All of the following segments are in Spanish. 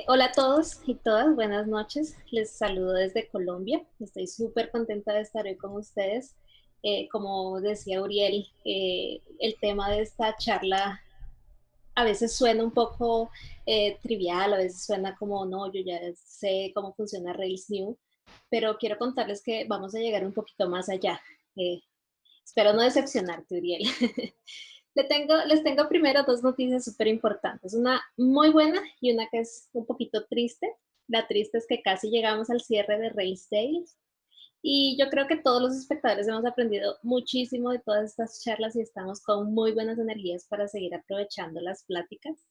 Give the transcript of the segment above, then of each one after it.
Hola a todos y todas, buenas noches. Les saludo desde Colombia. Estoy súper contenta de estar hoy con ustedes. Como decía Uriel, el tema de esta charla a veces suena un poco trivial, a veces suena como, no, yo ya sé cómo funciona Rails New, pero quiero contarles que vamos a llegar un poquito más allá. Eh, Espero no decepcionarte, Uriel. Les tengo primero dos noticias súper importantes, una muy buena y una que es un poquito triste. La triste es que casi llegamos al cierre de Race Days y yo creo que todos los espectadores hemos aprendido muchísimo de todas estas charlas y estamos con muy buenas energías para seguir aprovechando las pláticas.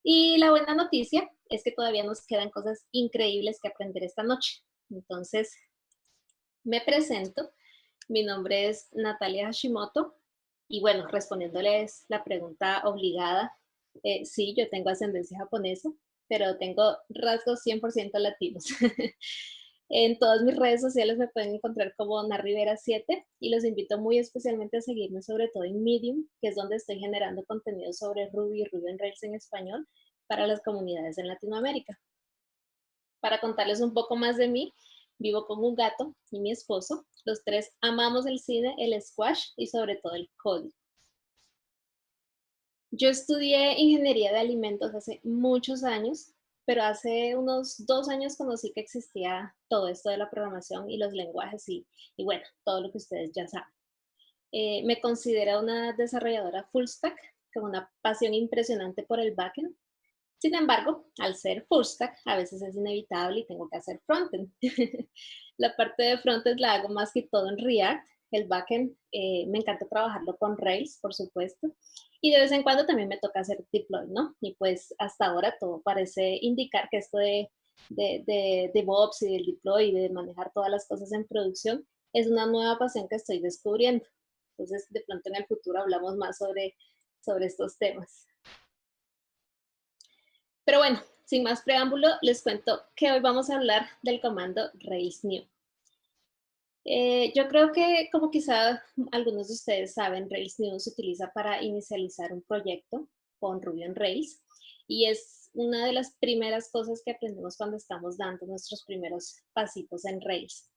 Y la buena noticia es que todavía nos quedan cosas increíbles que aprender esta noche. Entonces, me presento. Mi nombre es Natalia Hashimoto y bueno, respondiéndoles la pregunta obligada, sí, yo tengo ascendencia japonesa, pero tengo rasgos 100% latinos. En todas mis redes sociales me pueden encontrar como narrivera7 y los invito muy especialmente a seguirme sobre todo en Medium, que es donde estoy generando contenido sobre Ruby y Ruby on Rails en español para las comunidades en Latinoamérica. Para contarles un poco más de mí, vivo con un gato y mi esposo. Los tres amamos el cine, el squash y sobre todo el código. Yo estudié ingeniería de alimentos hace muchos años, pero hace unos 2 años conocí que existía todo esto de la programación y los lenguajes y bueno, todo lo que ustedes ya saben. Me considero una desarrolladora full stack con una pasión impresionante por el backend. Sin embargo, al ser full stack, a veces es inevitable y tengo que hacer frontend. La parte de frontend la hago más que todo en React. El backend me encanta trabajarlo con Rails, por supuesto. Y de vez en cuando también me toca hacer deploy, ¿no? Y pues hasta ahora todo parece indicar que esto de DevOps y del deploy y de manejar todas las cosas en producción es una nueva pasión que estoy descubriendo. Entonces, de pronto en el futuro hablamos más sobre estos temas. Pero bueno, sin más preámbulo, les cuento que hoy vamos a hablar del comando Rails New. Yo creo que, como quizá algunos de ustedes saben, Rails New se utiliza para inicializar un proyecto con Ruby on Rails y es una de las primeras cosas que aprendemos cuando estamos dando nuestros primeros pasitos en Rails.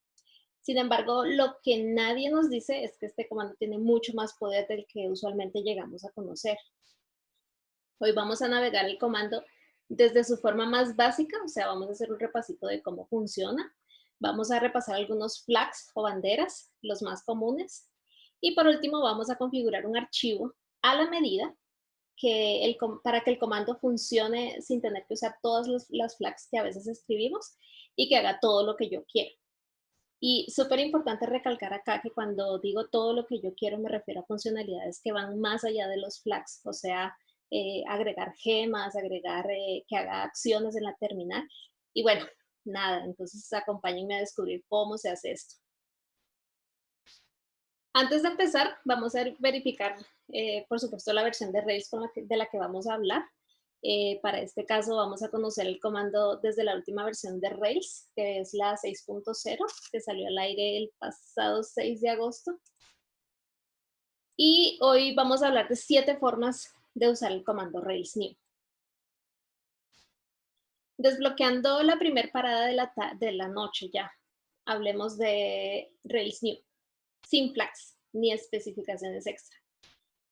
Sin embargo, lo que nadie nos dice es que este comando tiene mucho más poder del que usualmente llegamos a conocer. Hoy vamos a navegar el comando desde su forma más básica, o sea, vamos a hacer un repasito de cómo funciona. Vamos a repasar algunos flags o banderas, los más comunes. Y por último, vamos a configurar un archivo a la medida para que el comando funcione sin tener que usar todas las flags que a veces escribimos y que haga todo lo que yo quiero. Y súper importante recalcar acá que cuando digo todo lo que yo quiero me refiero a funcionalidades que van más allá de los flags, o sea, agregar gemas, agregar que haga acciones en la terminal. Y bueno, nada, entonces acompáñenme a descubrir cómo se hace esto. Antes de empezar, vamos a verificar, por supuesto, la versión de Rails de la que vamos a hablar. Para este caso vamos a conocer el comando desde la última versión de Rails, que es la 6.0, que salió al aire el pasado 6 de agosto. Y hoy vamos a hablar de 7 formas de usar el comando Rails New. Desbloqueando la primera parada de la noche ya. Hablemos de Rails New, sin flags ni especificaciones extra.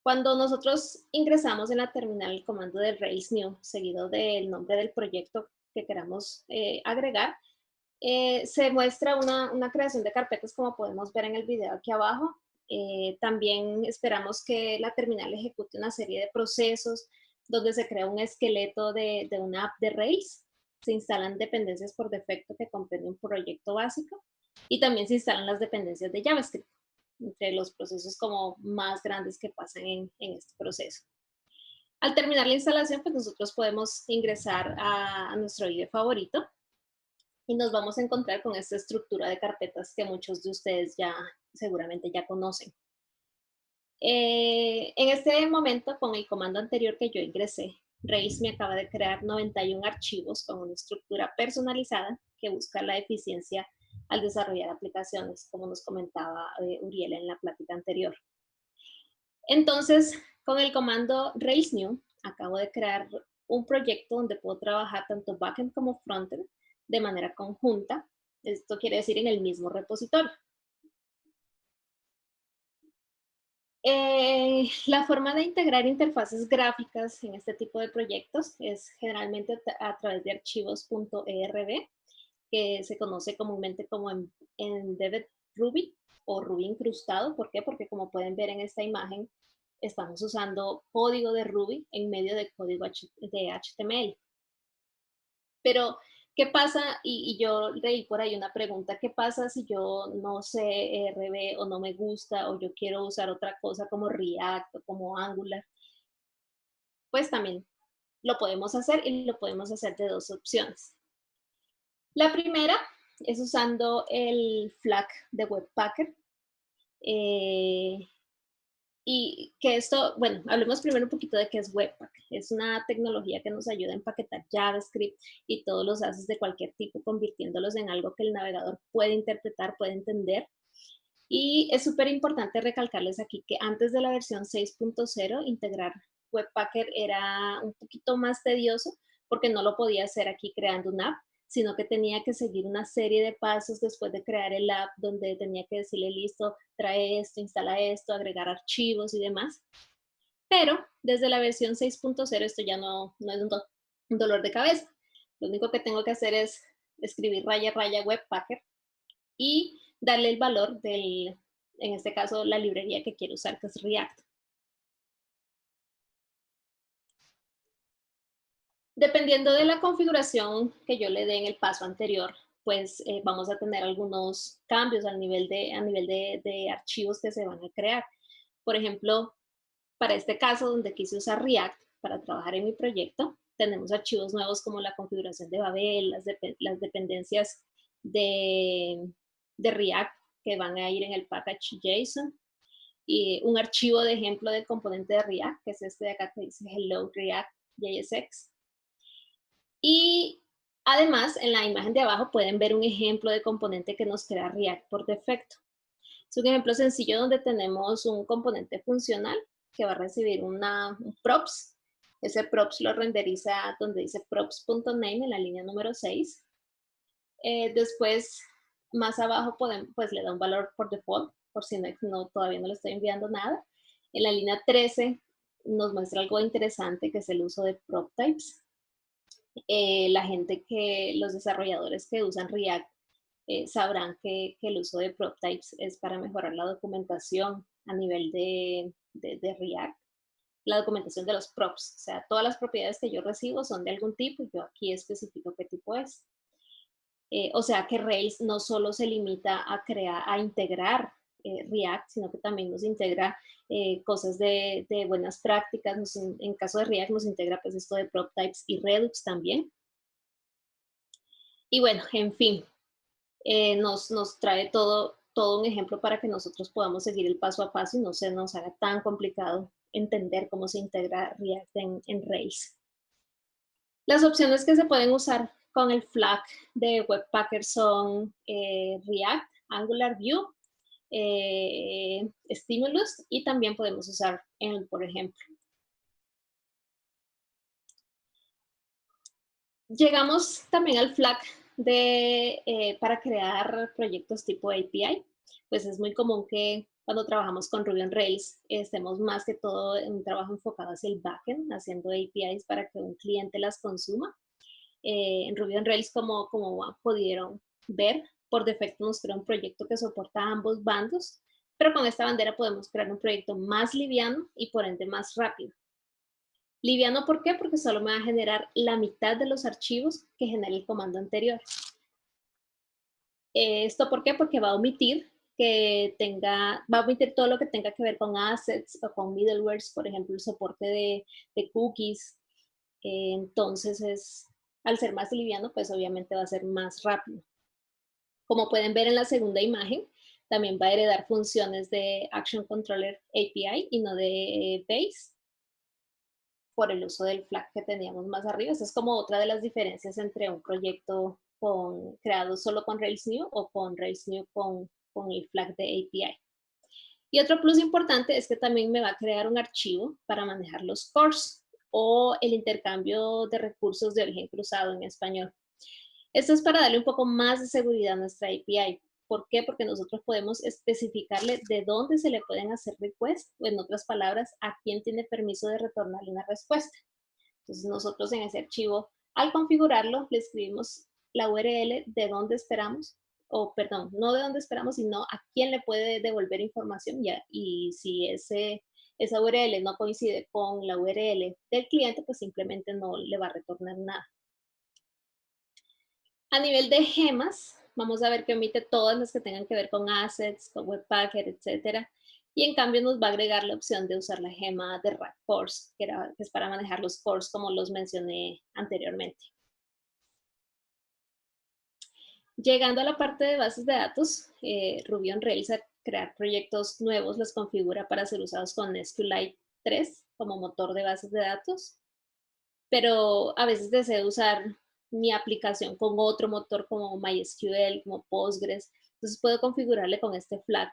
Cuando nosotros ingresamos en la terminal el comando de Rails New, seguido del nombre del proyecto que queramos agregar, se muestra una creación de carpetas como podemos ver en el video aquí abajo. También esperamos que la terminal ejecute una serie de procesos donde se crea un esqueleto de una app de Rails. Se instalan dependencias por defecto que comprende un proyecto básico y también se instalan las dependencias de JavaScript, entre los procesos como más grandes que pasan en este proceso. Al terminar la instalación, pues nosotros podemos ingresar a nuestro IDE favorito y nos vamos a encontrar con esta estructura de carpetas que muchos de ustedes ya seguramente ya conocen. En este momento, con el comando anterior que yo ingresé, Rails me acaba de crear 91 archivos con una estructura personalizada que busca la eficiencia al desarrollar aplicaciones, como nos comentaba Uriel en la plática anterior. Entonces, con el comando Rails New, acabo de crear un proyecto donde puedo trabajar tanto backend como frontend de manera conjunta. Esto quiere decir en el mismo repositorio. La forma de integrar interfaces gráficas en este tipo de proyectos es generalmente a través de archivos .erb, que se conoce comúnmente como Embedded Ruby o Ruby incrustado. ¿Por qué? Porque como pueden ver en esta imagen, estamos usando código de Ruby en medio de código de HTML. Pero, ¿qué pasa? Y yo leí por ahí una pregunta, ¿qué pasa si yo no sé RB o no me gusta o yo quiero usar otra cosa como React o como Angular? Pues también lo podemos hacer y lo podemos hacer de dos opciones. La primera es usando el flag de Webpacker. Y que esto, bueno, hablemos primero un poquito de qué es Webpack. Es una tecnología que nos ayuda a empaquetar JavaScript y todos los assets de cualquier tipo, convirtiéndolos en algo que el navegador puede interpretar, puede entender. Y es súper importante recalcarles aquí que antes de la versión 6.0, integrar Webpacker era un poquito más tedioso porque no lo podía hacer aquí creando una app, sino que tenía que seguir una serie de pasos después de crear el app, donde tenía que decirle, listo, trae esto, instala esto, agregar archivos y demás. Pero desde la versión 6.0 esto ya no es un dolor de cabeza. Lo único que tengo que hacer es escribir raya, raya, Webpacker y darle el valor del, en este caso, la librería que quiero usar, que es React. Dependiendo de la configuración que yo le dé en el paso anterior, pues vamos a tener algunos cambios a nivel de archivos que se van a crear. Por ejemplo, para este caso donde quise usar React para trabajar en mi proyecto, tenemos archivos nuevos como la configuración de Babel, las dependencias de, de React que van a ir en el package JSON, y un archivo de ejemplo del componente de React, que es este de acá que dice Hello React JSX. Y además, en la imagen de abajo pueden ver un ejemplo de componente que nos crea React por defecto. Es un ejemplo sencillo donde tenemos un componente funcional que va a recibir un props. Ese props lo renderiza donde dice props.name en la línea número 6. Después, más abajo, pues le da un valor por default, por si todavía no le estoy enviando nada. En la línea 13 nos muestra algo interesante, que es el uso de prop types. Los desarrolladores que usan React sabrán que el uso de prop types es para mejorar la documentación a nivel de React, la documentación de los props. O sea, todas las propiedades que yo recibo son de algún tipo y yo aquí especifico qué tipo es. O sea que Rails no solo se limita a integrar React, sino que también nos integra cosas de buenas prácticas. En caso de React nos integra pues esto de prop types y Redux también. Y bueno, en fin, nos trae todo un ejemplo para que nosotros podamos seguir el paso a paso y no se nos haga tan complicado entender cómo se integra React en Rails. Las opciones que se pueden usar con el flag de Webpacker son React, Angular, Vue, Stimulus, y también podemos usar por ejemplo. Llegamos también al flag para crear proyectos tipo API. Pues es muy común que cuando trabajamos con Ruby on Rails estemos más que todo en un trabajo enfocado hacia el backend, haciendo APIs para que un cliente las consuma. En Ruby on Rails, como pudieron ver, por defecto nos crea un proyecto que soporta ambos bandos, pero con esta bandera podemos crear un proyecto más liviano y por ende más rápido. Liviano, ¿por qué? Porque solo me va a generar la mitad de los archivos que genera el comando anterior. ¿Esto por qué? Porque va a omitir todo lo que tenga que ver con assets o con middlewares, por ejemplo, el soporte de cookies. Entonces, al ser más liviano, pues obviamente va a ser más rápido. Como pueden ver en la segunda imagen, también va a heredar funciones de Action Controller API y no de Base, por el uso del flag que teníamos más arriba. Esa es como otra de las diferencias entre un proyecto creado solo con Rails New o con Rails New con el flag de API. Y otro plus importante es que también me va a crear un archivo para manejar los cores o el intercambio de recursos de origen cruzado en español. Esto es para darle un poco más de seguridad a nuestra API. ¿Por qué? Porque nosotros podemos especificarle de dónde se le pueden hacer requests, o en otras palabras, a quién tiene permiso de retornarle una respuesta. Entonces nosotros en ese archivo, al configurarlo, le escribimos la URL de dónde esperamos, o perdón, no de dónde esperamos, sino a quién le puede devolver información ya. Y si esa URL no coincide con la URL del cliente, pues simplemente no le va a retornar nada. A nivel de gemas, vamos a ver que omite todas las que tengan que ver con assets, con Webpacker, etcétera. Y en cambio nos va a agregar la opción de usar la gema de Rack Cores, que es para manejar los cores como los mencioné anteriormente. Llegando a la parte de bases de datos, Ruby on Rails al crear proyectos nuevos los configura para ser usados con SQLite 3 como motor de bases de datos, pero a veces deseo usar mi aplicación con otro motor como MySQL, como Postgres. Entonces puedo configurarle con este flag,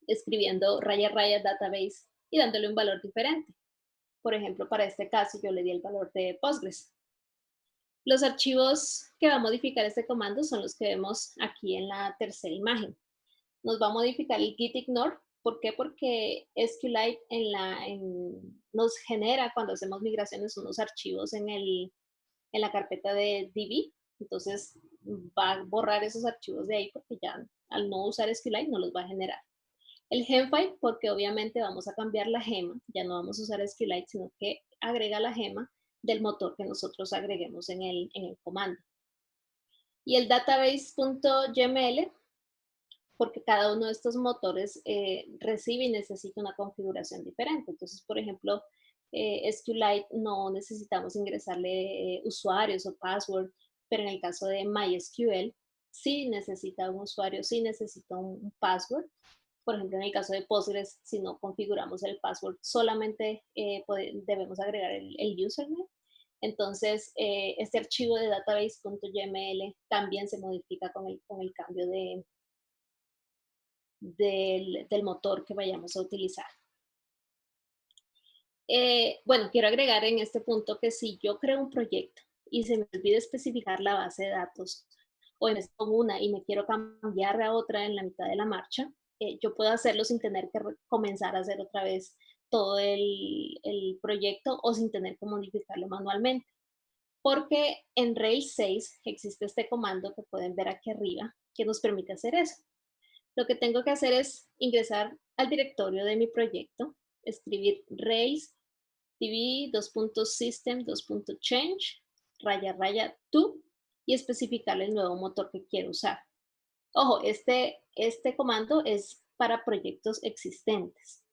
escribiendo raya raya database y dándole un valor diferente. Por ejemplo, para este caso yo le di el valor de Postgres. Los archivos que va a modificar este comando son los que vemos aquí en la tercera imagen. Nos va a modificar el git ignore. ¿Por qué? Porque SQLite nos genera cuando hacemos migraciones unos archivos en la carpeta de DB. Entonces va a borrar esos archivos de ahí porque ya al no usar SQLite no los va a generar. El gemfile, porque obviamente vamos a cambiar la gema, ya no vamos a usar SQLite, sino que agrega la gema del motor que nosotros agreguemos en el comando. Y el database.yml, porque cada uno de estos motores recibe y necesita una configuración diferente. Entonces, por ejemplo, SQLite no necesitamos ingresarle usuarios o password, pero en el caso de MySQL sí necesita un usuario, sí necesita un password. Por ejemplo, en el caso de Postgres, si no configuramos el password, solamente debemos agregar el username. Entonces, este archivo de database.yml también se modifica con el cambio del motor que vayamos a utilizar. Bueno, quiero agregar en este punto que si yo creo un proyecto y se me olvida especificar la base de datos, o en con una y me quiero cambiar a otra en la mitad de la marcha, yo puedo hacerlo sin tener que comenzar a hacer otra vez todo el proyecto o sin tener que modificarlo manualmente. Porque en Rails 6 existe este comando que pueden ver aquí arriba que nos permite hacer eso. Lo que tengo que hacer es ingresar al directorio de mi proyecto, escribir Rails tv system.change raya raya to y especificar el nuevo motor que quiero usar. Ojo, este comando es para proyectos existentes.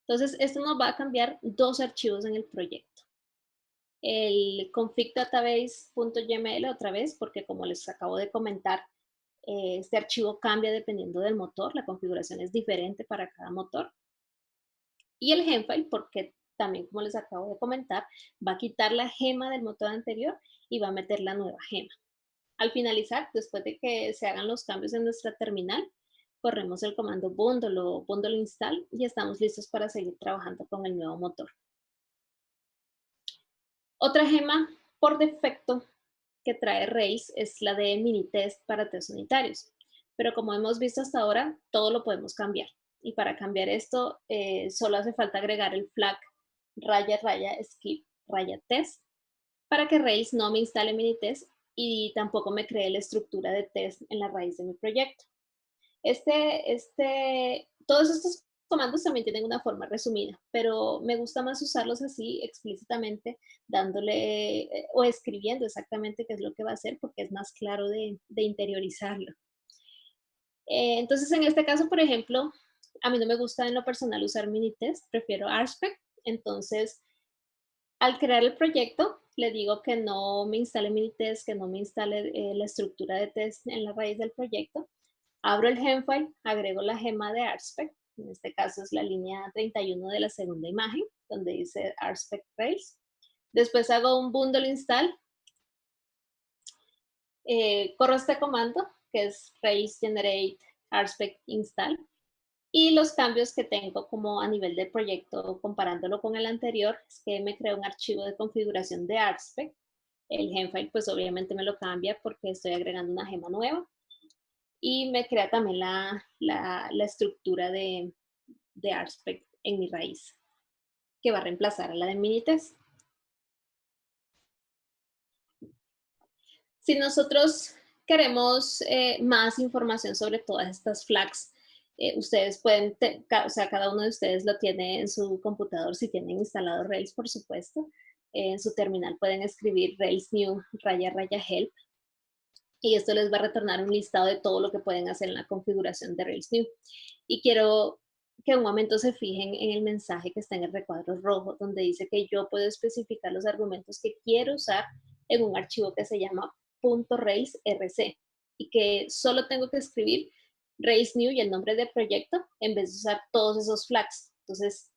Entonces, esto nos va a cambiar dos archivos en el proyecto. El config database.yml otra vez, porque como les acabo de comentar, este archivo cambia dependiendo del motor, la configuración es diferente para cada motor. Y el gemfile, porque también, como les acabo de comentar, va a quitar la gema del motor anterior y va a meter la nueva gema. Al finalizar, después de que se hagan los cambios en nuestra terminal, corremos el comando bundle o bundle install y estamos listos para seguir trabajando con el nuevo motor. Otra gema por defecto que trae Rails es la de mini test para test unitarios. Pero como hemos visto hasta ahora, todo lo podemos cambiar. Y para cambiar esto, solo hace falta agregar el flag raya raya skip raya test para que Rails no me instale mini test y tampoco me cree la estructura de test en la raíz de mi proyecto. Todos estos comandos también tienen una forma resumida, pero me gusta más usarlos así explícitamente, dándole o escribiendo exactamente qué es lo que va a hacer, porque es más claro de interiorizarlo. Entonces, en este caso, por ejemplo, a mí no me gusta en lo personal usar Minitest, prefiero RSpec. Entonces, al crear el proyecto, le digo que no me instale Minitest, que no me instale la estructura de test en la raíz del proyecto. Abro el gemfile, agrego la gema de RSpec, en este caso es la línea 31 de la segunda imagen, donde dice RSpec Rails. Después hago un bundle install, corro este comando, que es Rails generate RSpec install, Y los cambios que tengo como a nivel del proyecto, comparándolo con el anterior, es que me creó un archivo de configuración de ARSPEC. El Gemfile, pues obviamente me lo cambia porque estoy agregando una gema nueva. Y me crea también la estructura de ARSPEC en mi raíz, que va a reemplazar a la de Minitest. Si nosotros queremos más información sobre todas estas flags, ustedes pueden, o sea, cada uno de ustedes lo tiene en su computador, si tienen instalado Rails, por supuesto. En su terminal pueden escribir Rails new _help y esto les va a retornar un listado de todo lo que pueden hacer en la configuración de Rails new. Y quiero que un momento se fijen en el mensaje que está en el recuadro rojo, donde dice que yo puedo especificar los argumentos que quiero usar en un archivo que se llama .railsrc y que solo tengo que escribir Rails new y el nombre del proyecto en vez de usar todos esos flags. Entonces,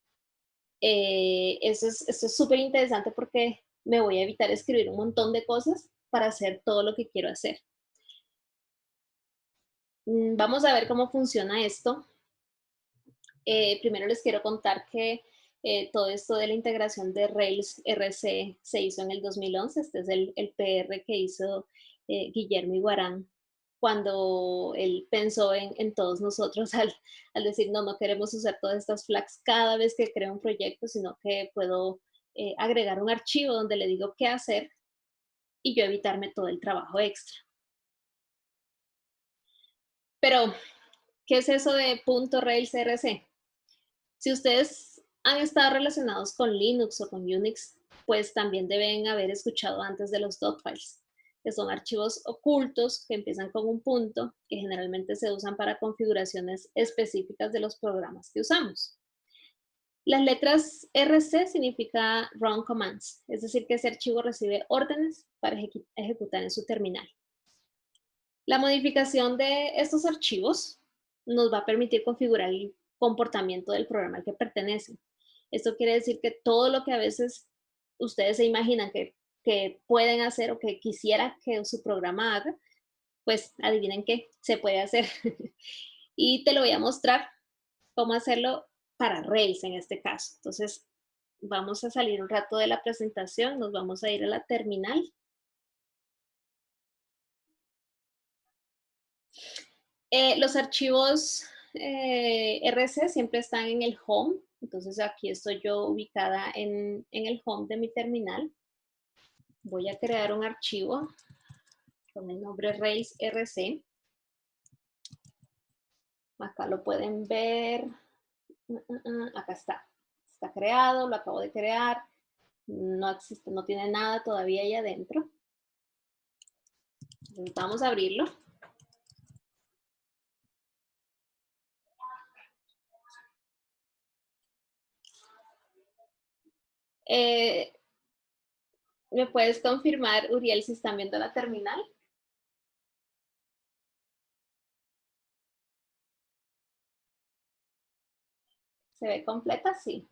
esto es súper interesante porque me voy a evitar escribir un montón de cosas para hacer todo lo que quiero hacer. Vamos a ver cómo funciona esto. Primero les quiero contar que todo esto de la integración de Rails RC se hizo en el 2011. Este es el PR que hizo Guillermo Iguarán cuando él pensó en todos nosotros al decir, no queremos usar todas estas flags cada vez que creo un proyecto, sino que puedo agregar un archivo donde le digo qué hacer y yo evitarme todo el trabajo extra. Pero, ¿qué es eso de .rails RC? Si ustedes han estado relacionados con Linux o con Unix, pues también deben haber escuchado antes de los docfiles, que son archivos ocultos que empiezan con un punto, que generalmente se usan para configuraciones específicas de los programas que usamos. Las letras RC significa Run Commands, es decir, que ese archivo recibe órdenes para ejecutar en su terminal. La modificación de estos archivos nos va a permitir configurar el comportamiento del programa al que pertenece. Esto quiere decir que todo lo que a veces ustedes se imaginan que pueden hacer o que quisiera que su programa haga, pues adivinen qué, se puede hacer. Y te lo voy a mostrar cómo hacerlo para Rails en este caso. Entonces, vamos a salir un rato de la presentación, nos vamos a ir a la terminal. Los archivos RC siempre están en el home, entonces aquí estoy yo ubicada en el home de mi terminal. Voy a crear un archivo con el nombre Rails RC. Acá lo pueden ver. Acá está. Está creado, lo acabo de crear. No existe, no tiene nada todavía ahí adentro. Entonces vamos a abrirlo. ¿Me puedes confirmar, Uriel, si están viendo la terminal? ¿Se ve completa? Sí.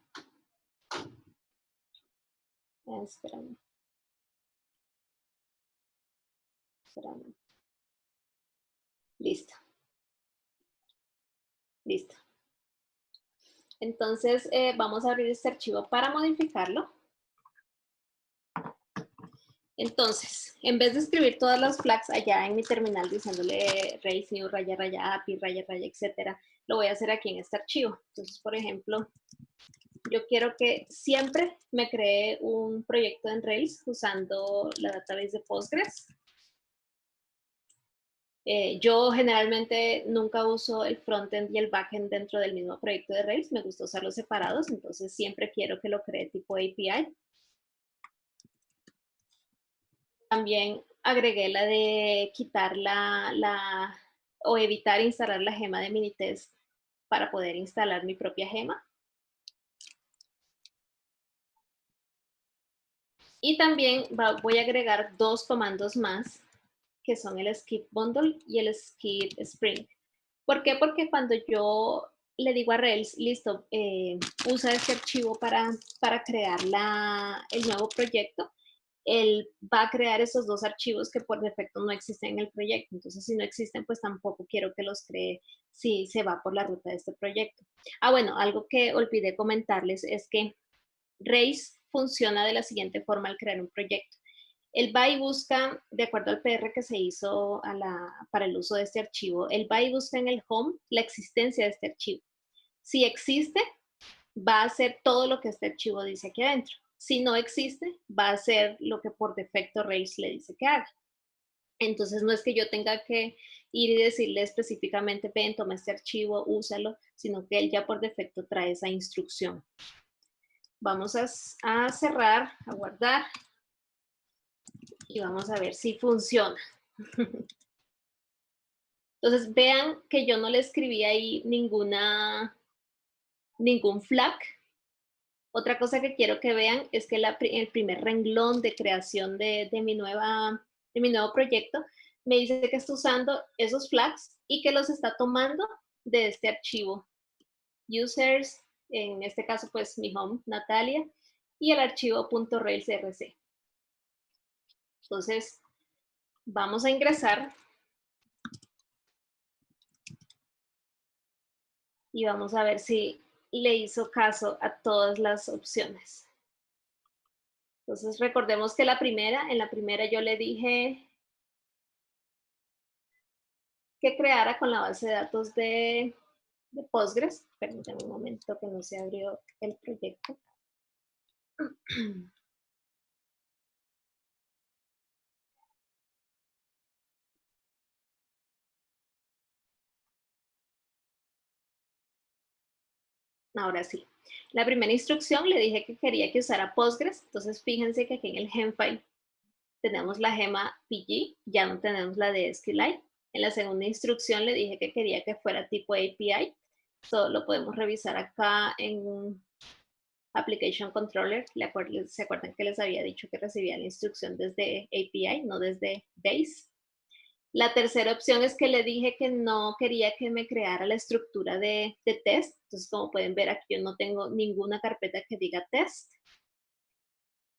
Espérame. Espérame. Listo. Listo. Entonces, vamos a abrir este archivo para modificarlo. Entonces, en vez de escribir todas las flags allá en mi terminal diciéndole Rails new, API, etcétera, lo voy a hacer aquí en este archivo. Entonces, por ejemplo, yo quiero que siempre me cree un proyecto en Rails usando la database de Postgres. Yo generalmente nunca uso el frontend y el backend dentro del mismo proyecto de Rails, me gusta usarlos separados, entonces siempre quiero que lo cree tipo API. También agregué la de quitar o evitar instalar la gema de Minitest para poder instalar mi propia gema. Y también voy a agregar dos comandos más, que son el skip bundle y el skip spring. ¿Por qué? Porque cuando yo le digo a Rails, listo, usa este archivo para crear el nuevo proyecto, él va a crear esos dos archivos que por defecto no existen en el proyecto. Entonces, si no existen, pues tampoco quiero que los cree si se va por la ruta de este proyecto. Ah, bueno, algo que olvidé comentarles es que Rails funciona de la siguiente forma al crear un proyecto. Él va y busca, de acuerdo al PR que se hizo para el uso de este archivo, él va y busca en el home la existencia de este archivo. Si existe, va a hacer todo lo que este archivo dice aquí adentro. Si no existe, va a hacer lo que por defecto Rails le dice que haga. Entonces no es que yo tenga que ir y decirle específicamente, ven, toma este archivo, úsalo, sino que él ya por defecto trae esa instrucción. Vamos a cerrar, a guardar y vamos a ver si funciona. Entonces vean que yo no le escribí ahí ningún flag. Otra cosa que quiero que vean es que el primer renglón de creación de mi nuevo proyecto me dice que está usando esos flags y que los está tomando de este archivo. Users, en este caso pues mi home, Natalia, y el archivo .railsrc. Entonces, vamos a ingresar y vamos a ver si le hizo caso a todas las opciones. Entonces, recordemos que en la primera yo le dije que creara con la base de datos de Postgres. Permítanme un momento que no se abrió el proyecto. Ahora sí. La primera instrucción le dije que quería que usara Postgres. Entonces, fíjense que aquí en el Gemfile tenemos la gema PG, ya no tenemos la de SQLite. En la segunda instrucción le dije que quería que fuera tipo API. Todo lo podemos revisar acá en Application Controller. ¿Se acuerdan que les había dicho que recibía la instrucción desde API, no desde Base? La tercera opción es que le dije que no quería que me creara la estructura de test. Entonces, como pueden ver, aquí yo no tengo ninguna carpeta que diga test.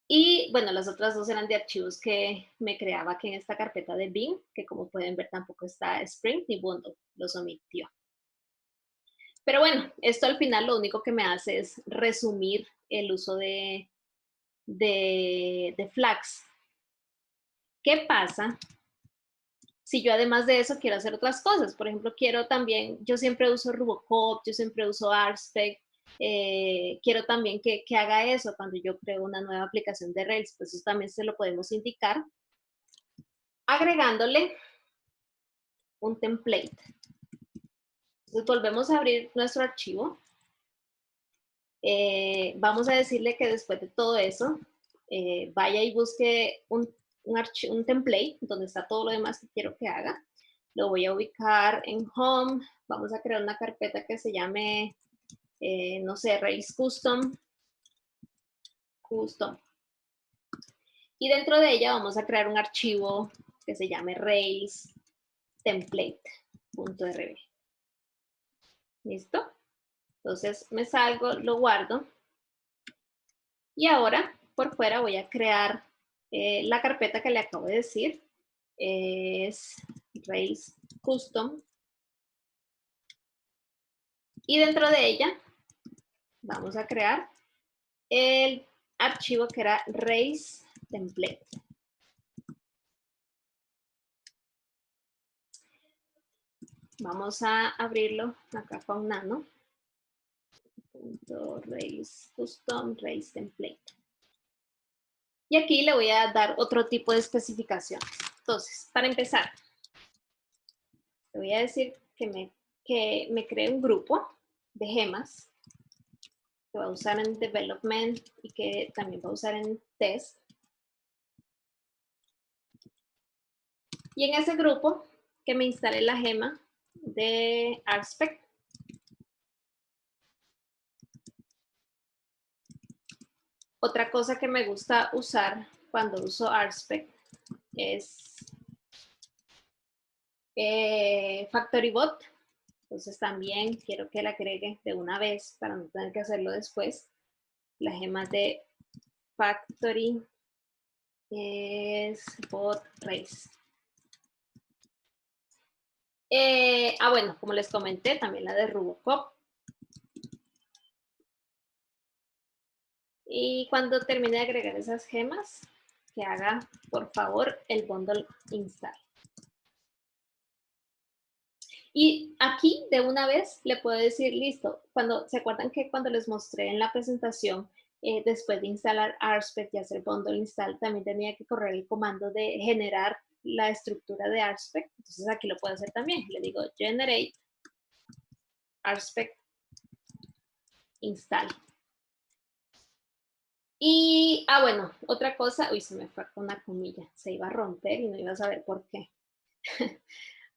Y bueno, las otras dos eran de archivos que me creaba aquí en esta carpeta de Bing, que como pueden ver tampoco está Spring ni Bundle, los omitió. Pero bueno, esto al final lo único que me hace es resumir el uso de flags. ¿Qué pasa si yo además de eso quiero hacer otras cosas? Por ejemplo, quiero también, yo siempre uso Rubocop, yo siempre uso RSpec, quiero también que haga eso cuando yo creo una nueva aplicación de Rails, pues eso también se lo podemos indicar agregándole un template. Entonces volvemos a abrir nuestro archivo. Vamos a decirle que después de todo eso, vaya y busque un template donde está todo lo demás que quiero que haga. Lo voy a ubicar en Home. Vamos a crear una carpeta que se llame, no sé, Rails Custom. Y dentro de ella vamos a crear un archivo que se llame Rails template.rb. ¿Listo? Entonces me salgo, lo guardo. Y ahora por fuera voy a crear la carpeta que le acabo de decir. Es Rails Custom. Y dentro de ella vamos a crear el archivo que era Rails Template. Vamos a abrirlo acá con Nano. Rails Custom, Rails Template. Y aquí le voy a dar otro tipo de especificaciones. Entonces, para empezar, le voy a decir que me cree un grupo de gemas que va a usar en development y que también va a usar en test. Y en ese grupo que me instale la gema de RSpec. Otra cosa que me gusta usar cuando uso RSpec es FactoryBot. Entonces también quiero que la agregue de una vez para no tener que hacerlo después. La gema de FactoryBot. es bot race. Bueno, como les comenté, también la de Rubocop. Y cuando termine de agregar esas gemas, que haga, por favor, el bundle install. Y aquí, de una vez, le puedo decir, listo, ¿se acuerdan que cuando les mostré en la presentación, después de instalar RSpec y hacer bundle install, también tenía que correr el comando de generar la estructura de RSpec? Entonces aquí lo puedo hacer también. Le digo generate RSpec install. Y, bueno, otra cosa, uy, se me fue con una comilla, se iba a romper y no iba a saber por qué.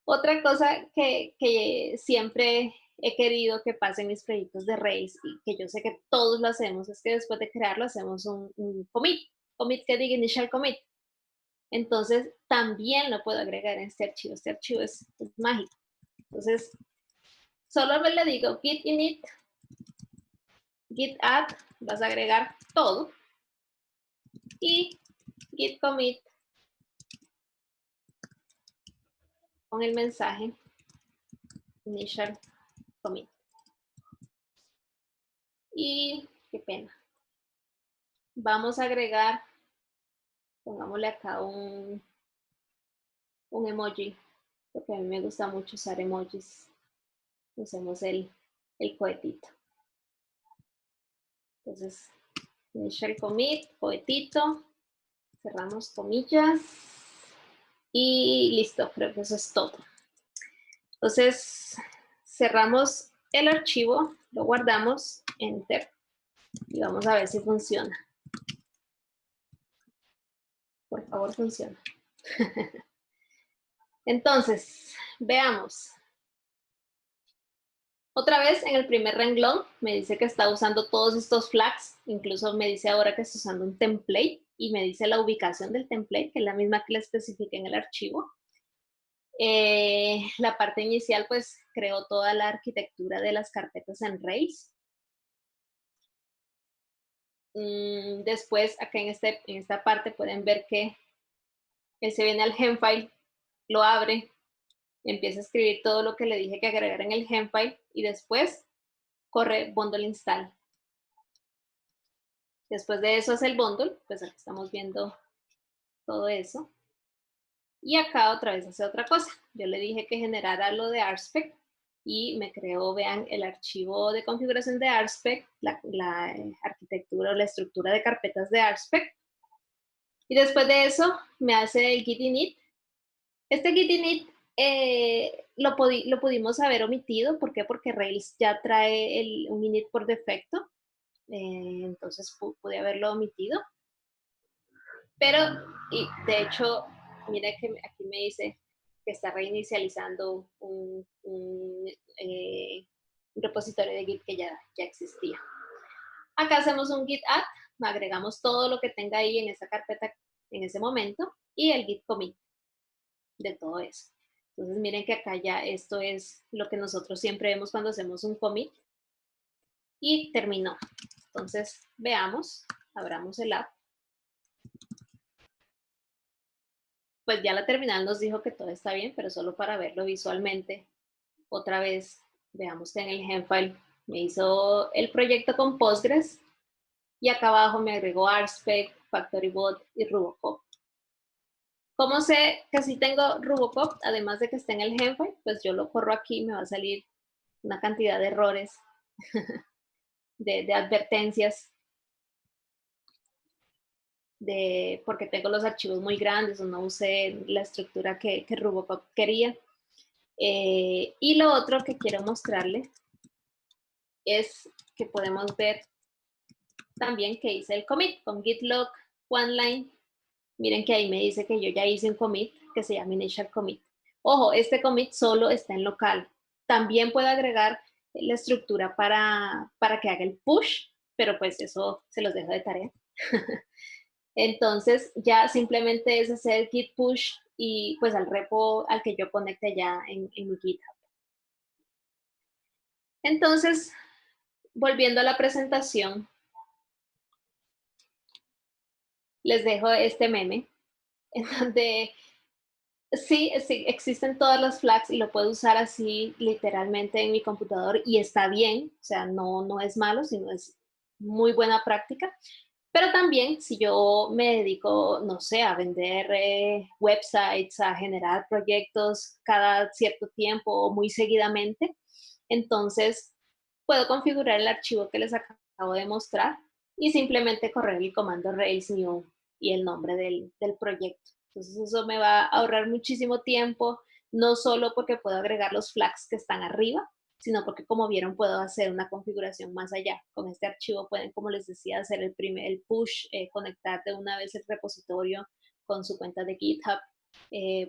Otra cosa que siempre he querido que pase en mis proyectos de Rails y que yo sé que todos lo hacemos es que después de crearlo hacemos un commit que diga initial commit. Entonces también lo puedo agregar en este archivo. Este archivo es mágico. Entonces solo le digo git init, git add, vas a agregar todo y git commit con el mensaje initial commit. Y qué pena. Vamos a agregar, pongámosle acá un emoji, porque a mí me gusta mucho usar emojis. Usemos el cohetito. Entonces, initial commit, cohetito, cerramos comillas y listo, creo que eso es todo. Entonces, cerramos el archivo, lo guardamos, enter, y vamos a ver si funciona. Por favor, funciona. Entonces, veamos. Otra vez en el primer renglón me dice que está usando todos estos flags, incluso me dice ahora que está usando un template y me dice la ubicación del template, que es la misma que le especifique en el archivo. La parte inicial pues creó toda la arquitectura de las carpetas en Rails. Después acá en esta parte pueden ver que él se viene al Gemfile, lo abre, empieza a escribir todo lo que le dije que agregara en el Gemfile y después corre bundle install. Después de eso hace el bundle, pues aquí estamos viendo todo eso. Y acá otra vez hace otra cosa. Yo le dije que generara lo de RSpec y me creó, vean, el archivo de configuración de RSpec, la arquitectura o la estructura de carpetas de RSpec. Y después de eso me hace el git init. Este git init lo pudimos haber omitido. ¿Por qué? Porque Rails ya trae un init por defecto. Entonces pude haberlo omitido. Pero, y de hecho, mira que aquí me dice que está reinicializando un repositorio de Git que ya existía. Acá hacemos un git add, agregamos todo lo que tenga ahí en esa carpeta en ese momento y el git commit de todo eso. Entonces miren que acá ya esto es lo que nosotros siempre vemos cuando hacemos un commit y terminó. Entonces veamos, abramos el app. Pues ya la terminal nos dijo que todo está bien, pero solo para verlo visualmente. Otra vez, veamos que en el Gemfile me hizo el proyecto con Postgres y acá abajo me agregó RSpec, FactoryBot y Rubocop. ¿Cómo sé que si tengo Rubocop, además de que esté en el Gemfile? Pues yo lo corro aquí y me va a salir una cantidad de errores, de advertencias, porque tengo los archivos muy grandes o no usé la estructura que Rubocop quería. Y lo otro que quiero mostrarle es que podemos ver también que hice el commit con git log oneline. Miren que ahí me dice que yo ya hice un commit que se llama initial commit. Ojo, este commit solo está en local. También puedo agregar la estructura para que haga el push, pero pues eso se los dejo de tarea. Entonces ya simplemente es hacer git push y pues al repo al que yo conecte ya en mi GitHub. Entonces, volviendo a la presentación, Les dejo este meme en donde sí, sí, existen todas las flags y lo puedo usar así literalmente en mi computador y está bien, o sea, no es malo, sino es muy buena práctica. Pero también si yo me dedico, no sé, a vender websites, a generar proyectos cada cierto tiempo o muy seguidamente, entonces puedo configurar el archivo que les acabo de mostrar y simplemente correr el comando Rails new y el nombre del proyecto. Entonces eso me va a ahorrar muchísimo tiempo, no solo porque puedo agregar los flags que están arriba, sino porque como vieron puedo hacer una configuración más allá. Con este archivo pueden, como les decía, hacer el push, conectar de una vez el repositorio con su cuenta de GitHub.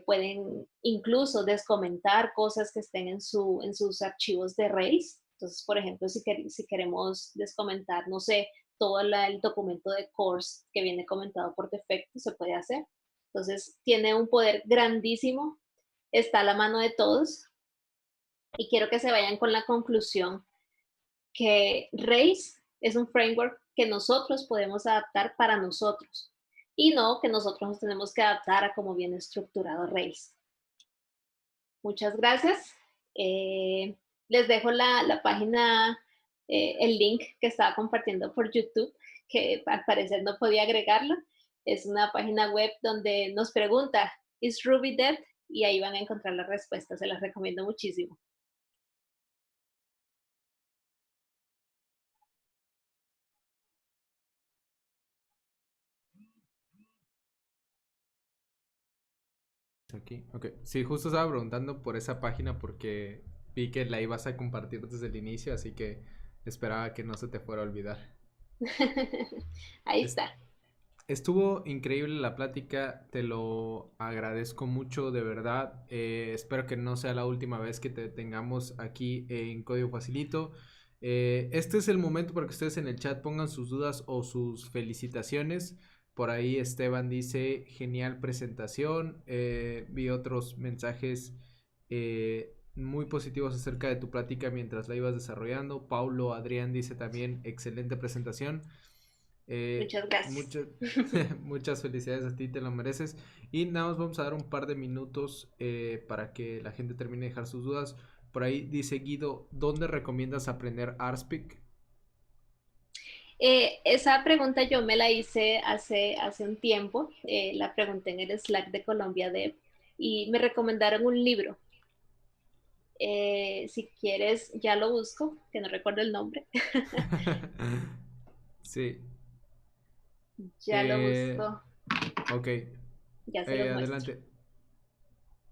Pueden incluso descomentar cosas que estén en sus archivos de Rails. Entonces, por ejemplo, si queremos descomentar, no sé, todo el documento de course que viene comentado por defecto, se puede hacer. Entonces, tiene un poder grandísimo, está a la mano de todos y quiero que se vayan con la conclusión que Rails es un framework que nosotros podemos adaptar para nosotros y no que nosotros nos tenemos que adaptar a cómo viene estructurado Rails. Muchas gracias. Les dejo la página, el link que estaba compartiendo por YouTube, que al parecer no podía agregarlo. Es una página web donde nos pregunta, ¿Is Ruby dead? Y ahí van a encontrar la respuesta. Se las recomiendo muchísimo. Aquí, ok. Sí, justo estaba preguntando por esa página porque vi que la ibas a compartir desde el inicio, así que esperaba que no se te fuera a olvidar. Ahí Es- está. Estuvo increíble la plática, te lo agradezco mucho, de verdad. Espero que no sea la última vez que te tengamos aquí en Código Facilito. Este es el momento para que ustedes en el chat pongan sus dudas o sus felicitaciones. Por ahí Esteban dice, genial presentación. Vi otros mensajes muy positivos acerca de tu plática mientras la ibas desarrollando. Paulo Adrián dice también, excelente presentación. Muchas gracias. Muchas, muchas felicidades a ti, te lo mereces. Y nada más vamos a dar un par de minutos para que la gente termine de dejar sus dudas. Por ahí dice Guido, ¿dónde recomiendas aprender ARSPIC? Esa pregunta yo me la hice hace un tiempo, la pregunté en el Slack de Colombia Dev y me recomendaron un libro. Si quieres, ya lo busco, que no recuerdo el nombre. Sí. Ya lo Eh, busco, ok. ya se los muestro. Adelante.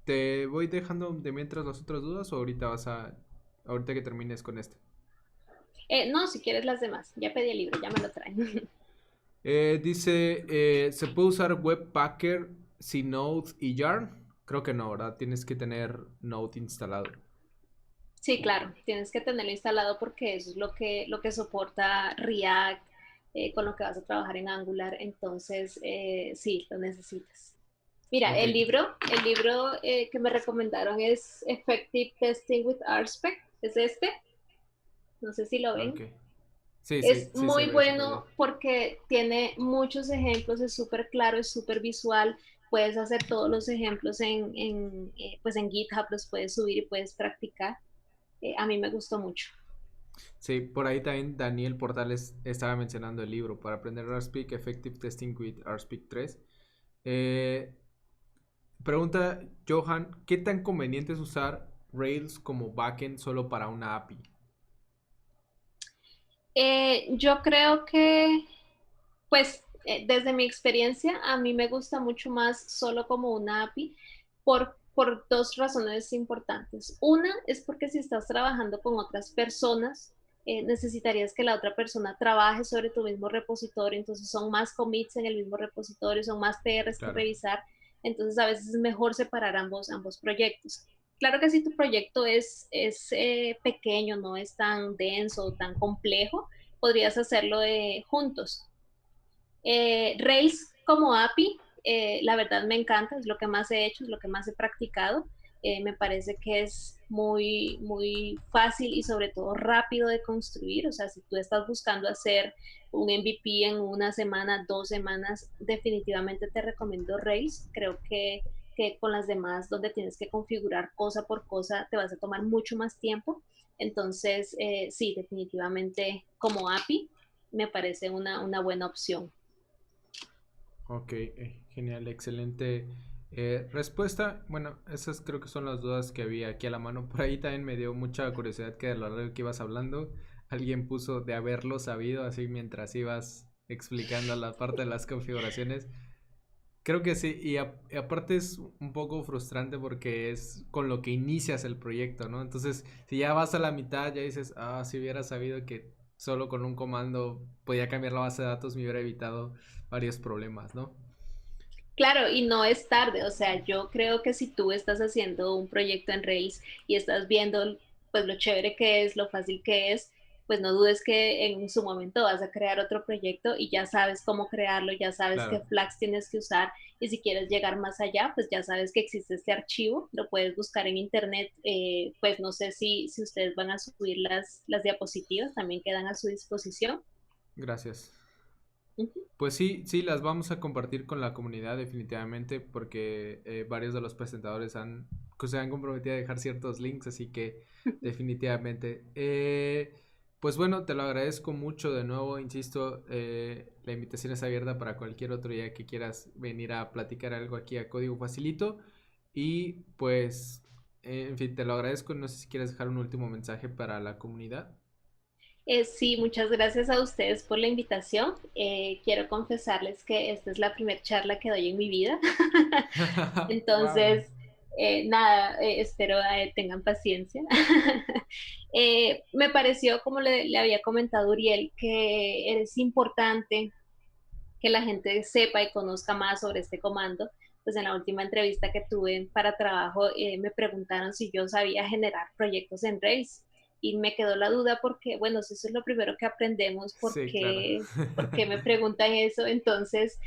¿Te voy dejando de mientras las otras dudas o ahorita ahorita que termines con este? No, si quieres las demás, ya pedí el libro, ya me lo traen. Dice, ¿se puede usar Webpacker sin Node y Yarn? Creo que no, ¿verdad? Tienes que tener Node instalado. Sí, claro, tienes que tenerlo instalado porque eso es lo que soporta React, con lo que vas a trabajar en Angular, entonces sí, lo necesitas. Mira, Ok, el libro que me recomendaron es Effective Testing with RSpec, es este, no sé si lo ok. ven. Sí, sí, Es sí se muy ve súper bien. bueno porque tiene muchos ejemplos, es súper claro, es súper visual. Puedes hacer todos los ejemplos pues en GitHub, los puedes subir y puedes practicar. A mí me gustó mucho. Sí, por ahí también Daniel Portales estaba mencionando el libro para aprender RSpec, Effective Testing with RSpec 3. Eh, Pregunta Johan, ¿qué tan conveniente es usar Rails como backend solo para una API? Yo creo que, pues, desde mi experiencia, a mí me gusta mucho más solo como una API por dos razones importantes. Una es porque si estás trabajando con otras personas, necesitarías que la otra persona trabaje sobre tu mismo repositorio, entonces son más commits en el mismo repositorio, son más PRs que Claro, revisar, entonces a veces es mejor separar ambos proyectos. Claro que si tu proyecto es pequeño, no es tan denso, tan complejo, podrías hacerlo juntos. Rails como API, la verdad me encanta, es lo que más he hecho, es lo que más he practicado. Me parece que es muy, muy fácil y sobre todo rápido de construir. O sea, si tú estás buscando hacer un MVP en una semana, 2 semanas, definitivamente te recomiendo Rails. Creo que con las demás, donde tienes que configurar cosa por cosa, te vas a tomar mucho más tiempo. Entonces, sí, definitivamente como API me parece una buena opción. Ok, genial, excelente respuesta. Bueno, esas creo que son las dudas que había aquí a la mano. Por ahí también me dio mucha curiosidad que a lo largo que ibas hablando, alguien puso de haberlo sabido así mientras ibas explicando la parte de las configuraciones. Creo que sí, y aparte es un poco frustrante porque es con lo que inicias el proyecto, ¿no? Entonces, si ya vas a la mitad, ya dices, ah, si hubiera sabido que solo con un comando podía cambiar la base de datos, me hubiera evitado varios problemas, ¿no? Claro, y no es tarde, o sea, yo creo que si tú estás haciendo un proyecto en Rails y estás viendo pues lo chévere que es, lo fácil que es, pues no dudes que en su momento vas a crear otro proyecto y ya sabes cómo crearlo, ya sabes qué Claro. flags tienes que usar y si quieres llegar más allá, pues ya sabes que existe este archivo, lo puedes buscar en internet, pues no sé si ustedes van a subir las diapositivas, también quedan a su disposición. Gracias. Ujú. Pues sí, sí, las vamos a compartir con la comunidad definitivamente porque varios de los presentadores se han comprometido a dejar ciertos links, así que definitivamente. Pues bueno, te lo agradezco mucho de nuevo, insisto, la invitación es abierta para cualquier otro día que quieras venir a platicar algo aquí a Código Facilito y pues, en fin, te lo agradezco, no sé si quieres dejar un último mensaje para la comunidad. Sí, muchas gracias a ustedes por la invitación. Quiero confesarles que esta es la primera charla que doy en mi vida. Wow. Entonces, nada, espero tengan paciencia. Me pareció, como le había comentado a Uriel, que es importante que la gente sepa y conozca más sobre este comando. Pues en la última entrevista que tuve para trabajo me preguntaron si yo sabía generar proyectos en Rails y me quedó la duda porque, bueno, si eso es lo primero que aprendemos, Sí, claro. por qué me preguntan eso? Entonces,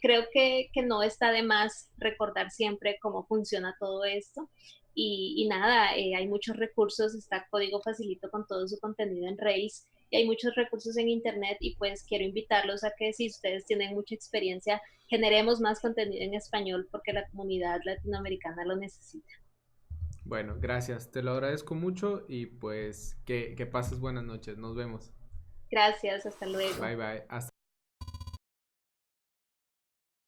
creo que no está de más recordar siempre cómo funciona todo esto. Y nada, hay muchos recursos, está Código Facilito con todo su contenido en Rails y hay muchos recursos en internet y pues quiero invitarlos a que si ustedes tienen mucha experiencia, generemos más contenido en español porque la comunidad latinoamericana lo necesita. Bueno, gracias, te lo agradezco mucho y pues que pases buenas noches, nos vemos. Gracias, hasta luego. Bye bye, hasta